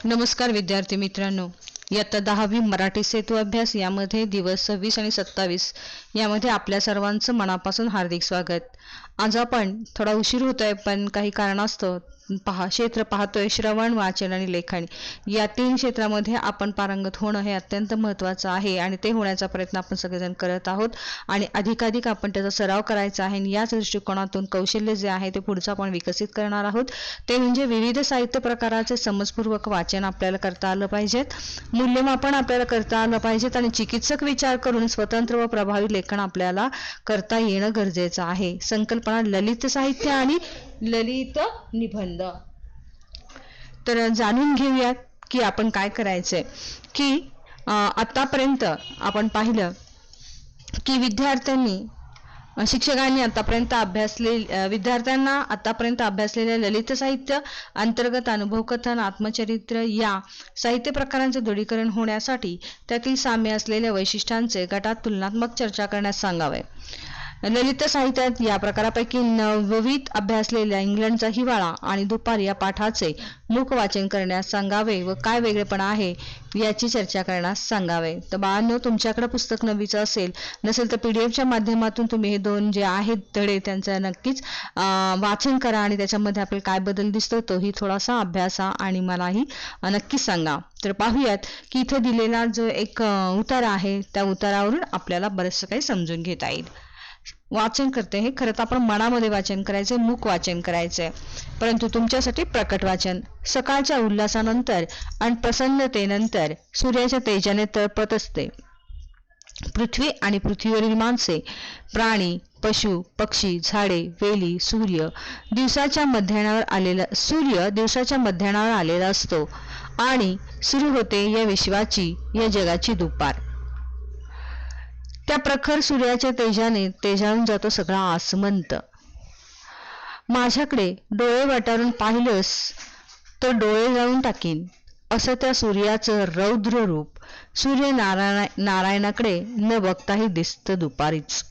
नमस्कार विद्यार्थी मित्रांनो, इयत्ता 10वी मराठी सेतू अभ्यास यामध्ये दिवस 26 आणि 27 यामध्ये आपल्या सर्वांचं मनापासून हार्दिक स्वागत. आज आपण थोडा उशीर होतोय पण काही कारणास्तव क्षेत्र पाहतोय. श्रवण, वाचन आणि लेखन या 3 क्षेत्रामध्ये आपण पारंगत होणं हे अत्यंत महत्त्वाचं आहे आणि ते होण्याचा प्रयत्न आपण सगळेजण करत आहोत आणि अधिकाधिक आपण त्याचा सराव करायचा आहे. आणि याच दृष्टिकोनातून कौशल्य जे आहे ते पुढचं आपण विकसित करणार आहोत. ते म्हणजे विविध साहित्य प्रकाराचे समजपूर्वक वाचन आपल्याला करता आलं पाहिजेत, मूल्यमापन आपल्याला करता आलं पाहिजेत आणि चिकित्सक विचार करून स्वतंत्र व प्रभावी लेखन आपल्याला करता येणं गरजेचं आहे. संकल्पना ललित साहित्य आणि ललित निबंध. तर जाणून घेऊयात की आपण काय करायचंय. की आतापर्यंत आपण पाहिलं की शिक्षकांनी विद्यार्थ्यांना आतापर्यंत अभ्यासलेल्या ललित साहित्य अंतर्गत अनुभवकथन, आत्मचरित्र या साहित्य प्रकारांचे दृढीकरण होण्यासाठी त्यातील साम्य असलेल्या वैशिष्ट्यांचे गटात तुलनात्मक चर्चा करण्यास सांगावे. ललित साहित्यात या प्रकारापैकी 9वीत अभ्यासलेल्या इंग्लंडचा हिवाळा आणि दुपार या पाठाचे मूक वाचन करण्यास सांगावे व काय वेगळेपणा आहे याची चर्चा करण्यास सांगावे. तर बाळांनो, तुमच्याकडे पुस्तक 9वीचं नसेल तर PDF माध्यमातून तुम्ही हे 2 जे आहेत धडे त्यांचं नक्कीच वाचन करा आणि त्याच्यामध्ये आपल्याला काय बदल दिसतो तोही थोडासा अभ्यासा आणि मलाही नक्कीच सांगा. तर पाहूयात की इथे दिलेला जो एक उतारा आहे त्या उतारावरून आपल्याला बरंचसं काही समजून घेता येईल. वाचन करते हे खरं तर आपण मनामध्ये वाचन करायचंय, मूक वाचन करायचंय, परंतु तुमच्यासाठी प्रकट वाचन. सकाळच्या उल्हासानंतर आणि प्रसन्नतेनंतर सूर्याच्या तेजाने तळपत असते पृथ्वी आणि पृथ्वीवरील माणसे, प्राणी, पशु, पक्षी, झाडे, वेली. सूर्य दिवसाच्या मध्याणावर आलेला असतो आणि सुरू होते या विश्वाची, या जगाची दुपार. त्या प्रखर सूर्याच्या तेजाने तेजाळून जातो सगळा आसमंत. माझ्याकडे डोळे वाटारून पाहिलंस तर डोळे जाळून टाकीन असं त्या सूर्याचं रौद्र रूप नारायणाकडे न बघताही दिसतं दुपारीच.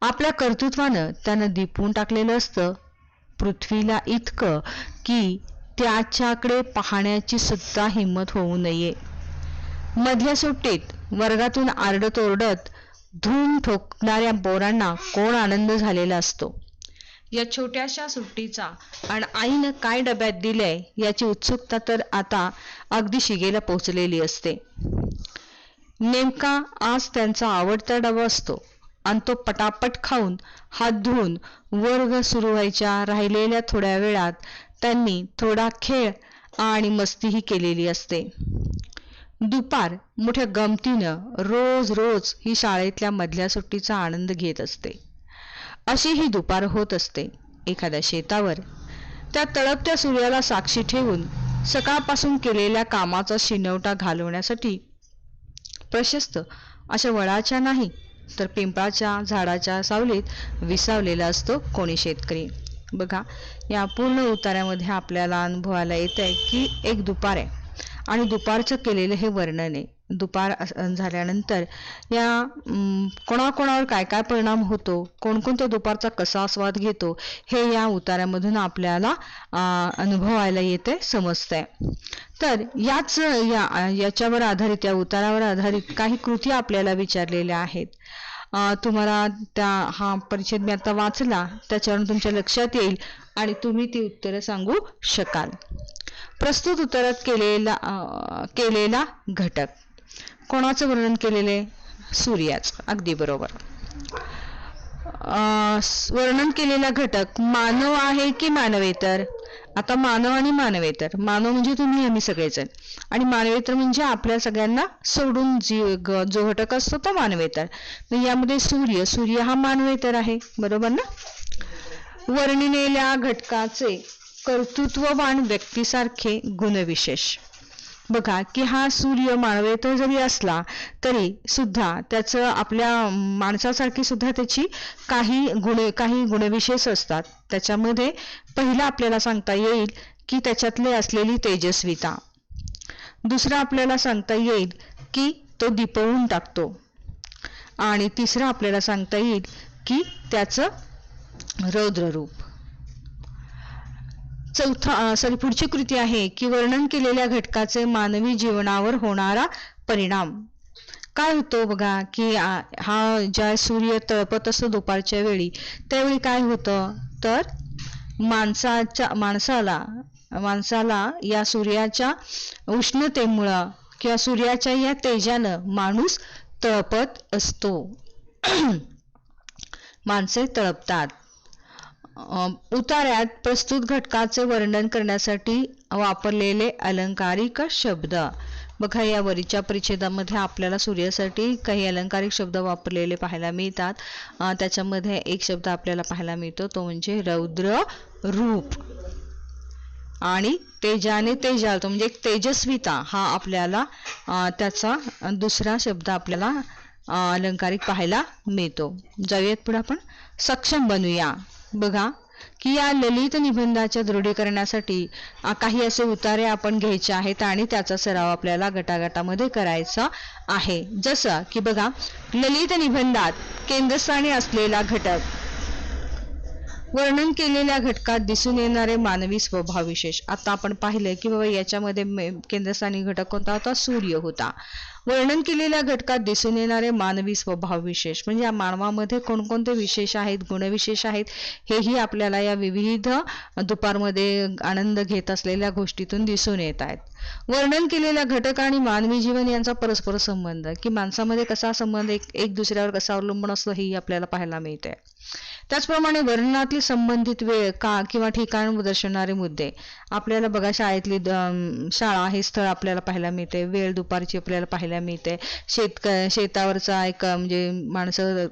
आपल्या कर्तृत्वानं त्यानं दिपवून टाकलेलं असतं पृथ्वीला इतकं की त्याच्याकडे पाहण्याची सुद्धा हिंमत होऊ नये. मधल्या सुट्टीत वर्गातून आरडत ओरडत धूम ठोकणाऱ्या पोरांना कोण आनंद झालेला असतो. या छोट्याशा सुट्टीचा आणि आईनं काय डब्यात दिलंय याची उत्सुकता तर आता अगदी शिगेला पोहोचलेली असते. नेमका आज त्यांचा आवडता डबा असतो आणि तो पटापट खाऊन हात धुवून वर्ग सुरू व्हायच्या राहिलेल्या थोड्या वेळात त्यांनी थोडा खेळ आणि मस्तीही केलेली असते. दुपार मोठ्या गमतीनं रोज ही शाळेतल्या मधल्या सुट्टीचा आनंद घेत असते. अशी ही दुपार होत असते एखाद्या शेतावर. त्या तळपत्या सूर्याला साक्षी ठेवून सकाळपासून केलेल्या कामाचा शिनवटा घालवण्यासाठी प्रशस्त अशा वडाच्या नाही तर पिंपळाच्या झाडाच्या सावलीत विसावलेला असतो कोणी शेतकरी. बघा, या पूर्ण उतार्यामध्ये आपल्याला अनुभवायला येत आहे की एक दुपार आहे आणि दुपारचं केलेलं हे वर्णन आहे. दुपार झाल्यानंतर या कोणाकोणावर काय काय परिणाम होतो, कोणकोणत्या दुपारचा कसा आस्वाद घेतो हे या उतार्यामधून आपल्याला अनुभवायला येते, समजतंय. तर याच्यावर आधारित, या उतारावर आधारित काही कृती आपल्याला विचारलेल्या आहेत. तुम्हाला हा परिच्छेद मी आता वाचला त्याच्यावरून तुमच्या लक्षात येईल आणि तुम्ही ती उत्तरं सांगू शकाल. प्रस्तुत उत्तरात केलेला घटक कोणाचं वर्णन केलेले? सूर्याचं. अगदी बरोबर. वर्णन केलेला घटक मानव आहे की मानवेतर? आता मानव आणि मानवेतर. मानव म्हणजे तुम्ही आम्ही सगळेजण आणि मानवेतर म्हणजे आपल्या सगळ्यांना सोडून जो घटक असतो तो मानवेतर. यामध्ये सूर्य हा मानवेतर आहे, बरोबर ना? वर्णिलेल्या घटकाचे कर्तृत्ववान व्यक्तीसारखे गुणविशेष. बघा की हा सूर्य मानवेतर जरी असला तरी सुद्धा त्याचं आपल्या माणसासारखी सुद्धा त्याची काही गुणविशेष असतात. त्याच्यामध्ये पहिला आपल्याला सांगता येईल की त्याच्यातले असलेली तेजस्विता. दुसरा आपल्याला सांगता येईल की तो दिपवून टाकतो आणि तिसरा आपल्याला सांगता येईल की त्याचं रौद्र रूप. पुढची कृती आहे की वर्णन केलेल्या घटकाचे मानवी जीवनावर होणारा परिणाम. काय होतो बघा की हा ज्या सूर्य तळपत असतो दुपारच्या वेळी, त्यावेळी काय होतं तर माणसाला या सूर्याच्या उष्णतेमुळं किंवा सूर्याच्या या तेजानं माणूस तळपत असतो. माणसे तळपतात. उतार्यात प्रस्तुत घटकाचे वर्णन करण्यासाठी वापरलेले अलंकारिक शब्द. बघा या वरीच्या परिच्छेदामध्ये आपल्याला सूर्यासाठी काही अलंकारिक शब्द वापरलेले पाहायला मिळतात. त्याच्यामध्ये एक शब्द आपल्याला पाहायला मिळतो तो म्हणजे रौद्र रूप आणि तेजाने तेजाळतो म्हणजे एक तेजस्विता हा आपल्याला त्याचा दुसरा शब्द आपल्याला अलंकारिक पाहायला मिळतो. जाऊयात पुढे आपण. सक्षम बनूया. बघा की या ललित निबंधाच्या दृढीकरणासाठी काही असे उतारे आपण घ्यायचे आहेत आणि त्याचा सराव आपल्याला गटागटामध्ये करायचा आहे. जसं की बघा ललित निबंधात केंद्रस्थानी असलेला घटक, वर्णन केलेल्या घटकात दिसून येणारे मानवी स्वभाव विशेष. आता आपण पाहिलं की बाबा याच्यामध्ये केंद्रस्थानी घटक कोणता होता? सूर्य होता. वर्णन केलेल्या घटकात दिसून येणारे मानवी स्वभाव विशेष म्हणजे या मानवामध्ये कोणकोणते विशेष आहेत, गुणविशेष आहेत, हेही आपल्याला या विविध दुपारमध्ये आनंद घेत असलेल्या गोष्टीतून दिसून येत आहेत. वर्णन केलेल्या घटक आणि मानवी जीवन यांचा परस्पर संबंध, की माणसामध्ये कसा संबंध एक दुसऱ्यावर कसा अवलंबून असतो हेही आपल्याला पाहायला मिळते. त्याचप्रमाणे वर्णनातील संबंधित वेळ, काळ किंवा ठिकाण दर्शवणारे मुद्दे. आपल्याला बघा शाळा हे स्थळ आपल्याला पाहायला मिळते, वेळ दुपारची आपल्याला पाहायला मिळते. शेतावरचा एक म्हणजे माणसं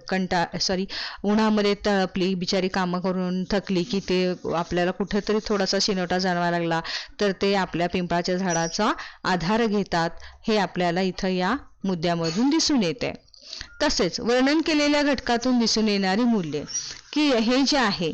उन्हामध्ये तळपली बिचारी, कामं करून थकली की ते आपल्याला कुठेतरी थोडासा शिनोटा जाणवायला लागला तर ते आपल्या पिंपळाच्या झाडाचा आधार घेतात, हे आपल्याला इथं या मुद्द्यामधून दिसून येते. तसेच वर्णन केलेल्या घटकातून दिसून येणारी मूल्ये, की हे जे आहे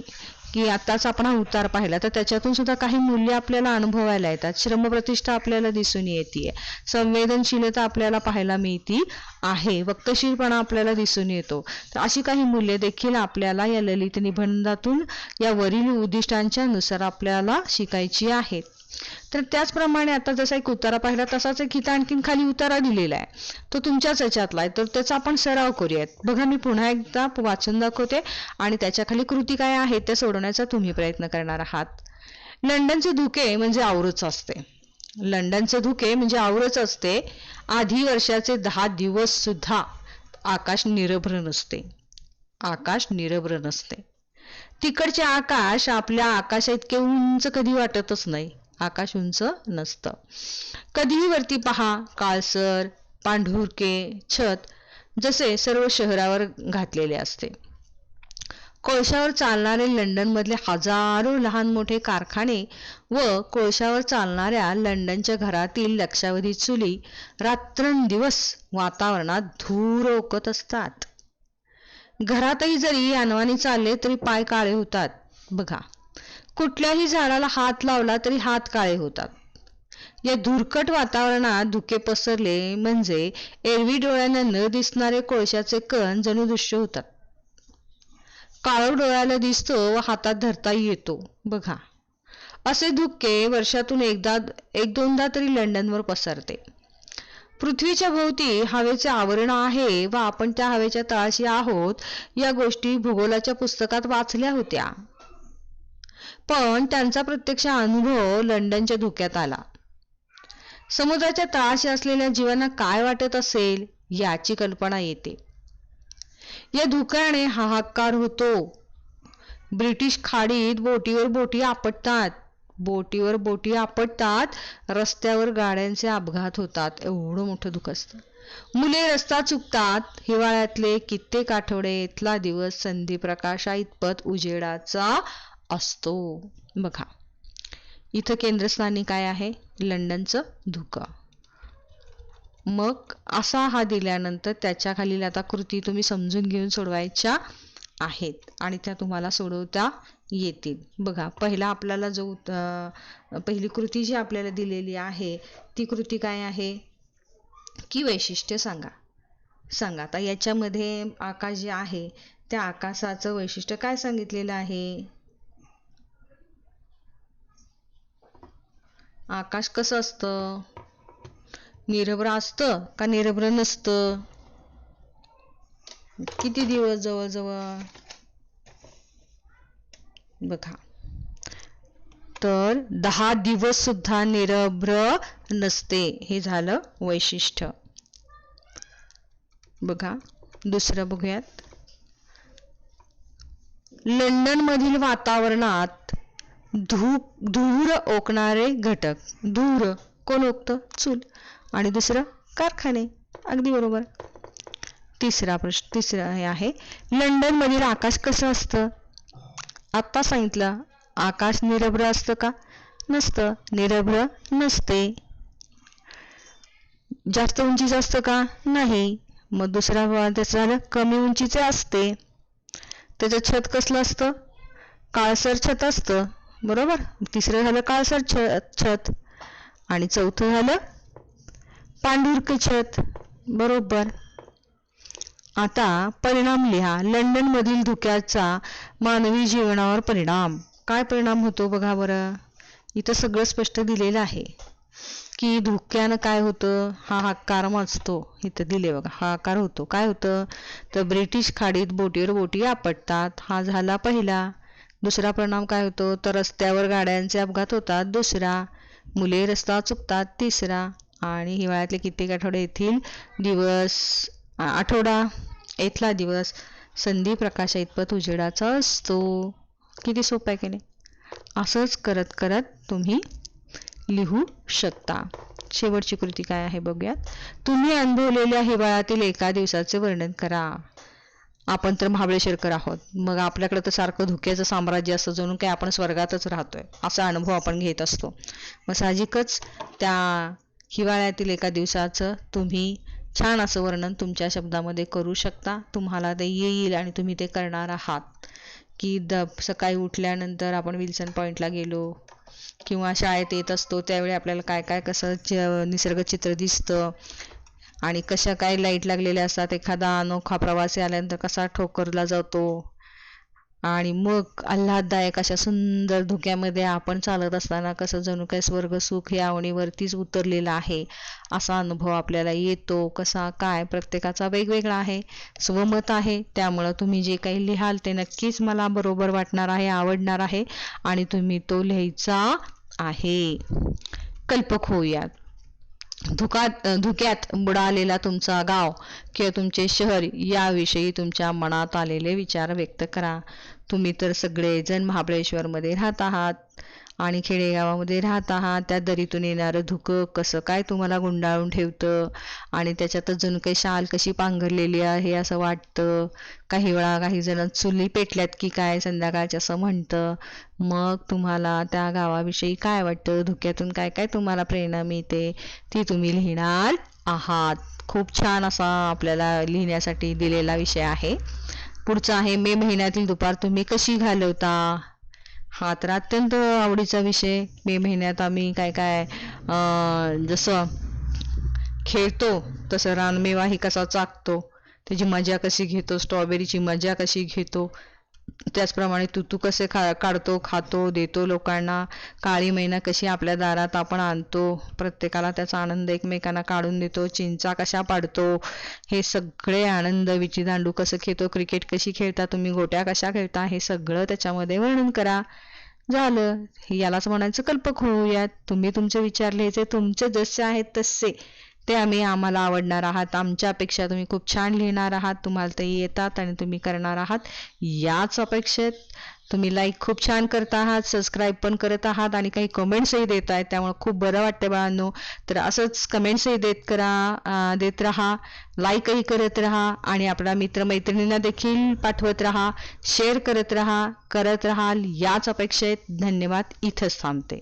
की आताच आपण हा उतार पाहिला तर त्याच्यातून सुद्धा काही मूल्य आपल्याला अनुभवायला येतात. श्रमप्रतिष्ठा आपल्याला दिसून येते, संवेदनशीलता आपल्याला पाहायला मिळती आहे, वक्तशीरपणा आपल्याला दिसून येतो. तर अशी काही मूल्ये देखील आपल्याला या ललित निबंधातून या वरील उद्दिष्टांच्या नुसार आपल्याला शिकायची आहेत. तर त्याचप्रमाणे आता जसा एक उतारा पाहिला तसाच एक इथं आणखीन खाली उतारा दिलेला आहे, तो तुमच्याच ह्याच्यातला आहे, तर त्याचा आपण सराव करूयात. बघा मी पुन्हा एकदा वाचून दाखवते आणि त्याच्या खाली कृती काय आहे ते सोडवण्याचा तुम्ही प्रयत्न करणार आहात. लंडनचे धुके म्हणजे आवरच असते. लंडनचे धुके म्हणजे आवरच असते. आधी वर्षाचे 10 दिवस सुद्धा आकाश निरभ्र नसते. आकाश निरभ्र नसते. तिकडचे आकाश आपल्या आकाशा इतके उंच कधी वाटतच नाही. आकाश उंच नसतं. कधीही वरती पहा, काळसर पांढुरके छत जसे सर्व शहरावर घातलेले असते. कोळशावर चालणारे लंडन मधले हजारो लहान मोठे कारखाने व कोळशावर चालणाऱ्या लंडनच्या घरातील लक्षावधी चुली रात्रंदिवस वातावरणात धूर ओकत असतात. घरातही जरी अनवाणी चालले तरी पाय काळे होतात. बघा कुठल्याही झाडाला हात लावला तरी हात काळे होतात. या धुरकट वातावरणात धुके पसरले म्हणजे एरवी डोळ्यांना न दिसणारे कोळशाचे कण जणू दृश्य होतात. काळोख डोळ्याला दिसतो व हातात धरता येतो. बघा असे धुके वर्षातून एक दोनदा तरी लंडनवर पसरते. पृथ्वीच्या भोवती हवेचे आवरण आहे व आपण त्या हवेच्या तळाशी आहोत, या गोष्टी भूगोलाच्या पुस्तकात वाचल्या होत्या, पण त्यांचा प्रत्यक्ष अनुभव लंडनच्या धुक्यात आला. समुद्राच्या तळाशी असलेल्या जीवांना काय वाटत असेल याची कल्पना येते. या धुक्याने हाहाकार होतो. ब्रिटिश खाडीत बोटीवर बोटी आपटतात, रस्त्यावर गाड्यांचे अपघात होतात. एवढं मोठं धुकं असतं. मुले रस्ता चुकतात. हिवाळ्यातले कित्येक आठवडे इथला दिवस संधी प्रकाशा इतपत उजेडाचा असतो. बघा इथं केंद्रस्थानी काय आहे? लंडनचं धुकं. मग असा हा दिल्यानंतर त्याच्या खालील आता कृती तुम्ही समजून घेऊन सोडवायच्या आहेत आणि त्या तुम्हाला सोडवता येतील. बघा पहिला आपल्याला जो पहिली कृती जी आपल्याला दिलेली आहे ती कृती काय आहे की वैशिष्ट्य सांगा. आता याच्यामध्ये आकाश जे आहे त्या आकाशाचं वैशिष्ट्य काय सांगितलेलं आहे? आकाश कसं असतं? निरभ्र असतं का निरभ्र नसतं? किती दिवस जवळजवळ बघा, तर 10 दिवस सुद्धा निरभ्र नसते. हे झालं वैशिष्ट्य. बघा दुसरं बघूयात. लंडन मधील वातावरणात धूर ओकणारे घटक. धूर कोण ओकतं? चूल. आणि दुसरं कारखाने. अगदी बरोबर. तिसरा हे आहे, लंडन मधील आकाश कसं असतं? आत्ता सांगितलं. आकाश निरभ्र असतं का? नसतं. निरभ्र नसते. जास्त उंचीचं असतं का? नाही. मग दुसरा त्याचं झालं कमी उंचीचे असते. त्याचं छत कसलं असतं? काळसर छत असतं. बरोबर. तिसरं झालं काळसर छत. आणि चौथं झालं पांढुरकं छत. बरोबर. आता परिणाम लिहा. लंडन मधील धुक्याचा मानवी जीवनावर परिणाम. काय परिणाम होतो बघा बरं. इथं सगळं स्पष्ट दिलेलं आहे की धुक्यानं काय होतं. हा आकार वाचतो. इथं दिले बघा. हा आकार होतो. काय होतं तर ब्रिटिश खाडीत बोटीवर बोटी आपटतात. हा झाला पहिला. दुसरा परिणाम काय होतो तर रस्त्यावर गाड्यांचे अपघात होतात. दुसरा. मुले रस्ता चुकतात. तिसरा. आणि हिवाळ्यातले कित्येक आठवडे आठवडा इथला दिवस संधी प्रकाशा इतपत उजेडाचा असतो. किती सोपं आहे की नाही. असंच करत करत तुम्ही लिहू शकता. शेवटची कृती काय आहे बघूयात. तुम्ही अनुभवलेल्या हिवाळ्यातील एका दिवसाचे वर्णन करा. आपण तर महाबळेश्वरकर आहोत. मग आपल्याकडे तर सारखं धुक्याचं साम्राज्य असतं. जणू काय आपण स्वर्गातच राहतोय असा अनुभव आपण घेत असतो. मग साहजिकच त्या हिवाळ्यातील एका दिवसाचं तुम्ही छान असं वर्णन तुमच्या शब्दामध्ये करू शकता. तुम्हाला ते येईल आणि तुम्ही ते करणार आहात. की सकाळी उठल्यानंतर आपण विल्सन पॉइंटला गेलो किंवा शाळेत येत असतो त्यावेळी आपल्याला काय काय कसं निसर्ग चित्र दिसतं आणि कशा काय लाईट लागलेल्या असतात. एखादा अनोखा प्रवासी आल्यानंतर कसा ठोकरला जातो आणि मग आल्हाददायक अशा सुंदर धुक्यामध्ये आपण चालत असताना कसं जणू काय स्वर्ग सुख या आवणीवरतीच उतरलेला आहे असा अनुभव आपल्याला येतो. कसा काय प्रत्येकाचा वेगवेगळा आहे. स्वमत आहे. त्यामुळं तुम्ही जे काही लिहाल ते नक्कीच मला बरोबर वाटणार आहे, आवडणार आहे आणि तुम्ही तो लिहायचा आहे. कल्पक होऊयात. धुक्यात बुडालेला तुमचा गाव किंवा तुमचे शहर याविषयी तुमच्या मनात आलेले विचार व्यक्त करा. तुम्ही तर सगळेजण महाबळेश्वरमध्ये राहत आहात आणि खेडेगावामध्ये राहत आहात. त्या दरीतून येणारं धुकं कसं काय तुम्हाला गुंडाळून ठेवतं आणि त्याच्यातच जणू काही शाल कशी पांघरलेली आहे असं वाटतं. काही वेळा काही जण चुली पेटल्यात की काय संध्याकाळच्या असं म्हणतं. मग तुम्हाला त्या गावाविषयी काय वाटतं, धुक्यातून काय काय तुम्हाला प्रेरणा मिळते ती तुम्ही लिहिणार आहात. खूप छान असा आपल्याला लिहिण्यासाठी दिलेला विषय आहे. पुढचा आहे मे महिन्यातील दुपार तुम्ही कशी घालवता. हा तर अत्यंत आवडीचा विषय. मे महिन्यात आम्ही काय काय जसं खेळतो तसं रानमेवाही कसा चाकतो, त्याची मजा कशी घेतो, स्ट्रॉबेरीची मजा कशी घेतो, त्याचप्रमाणे तू कसे काढतो, खातो, देतो लोकांना. काळी मैना कशी आपल्या दारात आपण आणतो, प्रत्येकाला त्याचा आनंद एकमेकांना काढून देतो. चिंचा कशा पाडतो, हे सगळे आनंद. विटी दांडू कसं खेळतो, क्रिकेट कशी खेळता तुम्ही, गोट्या कशा खेळता, हे सगळं त्याच्यामध्ये वर्णन करा. झालं. यालाच म्हणायचं कल्पक होऊयात. तुम्ही तुमचे विचार लिहायचे, तुमचे जसे आहेत तसे ते आम्हाला आवडणार आहात. आमच्यापेक्षा तुम्ही खूप छान लिहिणार आहात. तुम्हाला ते येतात आणि तुम्ही करणार आहात याच अपेक्षेत. तुम्ही लाईक खूप छान करत आहात, सबस्क्राईब पण करत आहात आणि काही कमेंट्सही देत आहेत. त्यामुळे खूप बरं वाटतं बाळांनो. तर असंच कमेंट्सही देत राहा, लाईकही करत राहा आणि आपल्या मित्रमैत्रिणींना देखील पाठवत राहा, शेअर करत राहाल याच अपेक्षेत. धन्यवाद. इथंच थांबते.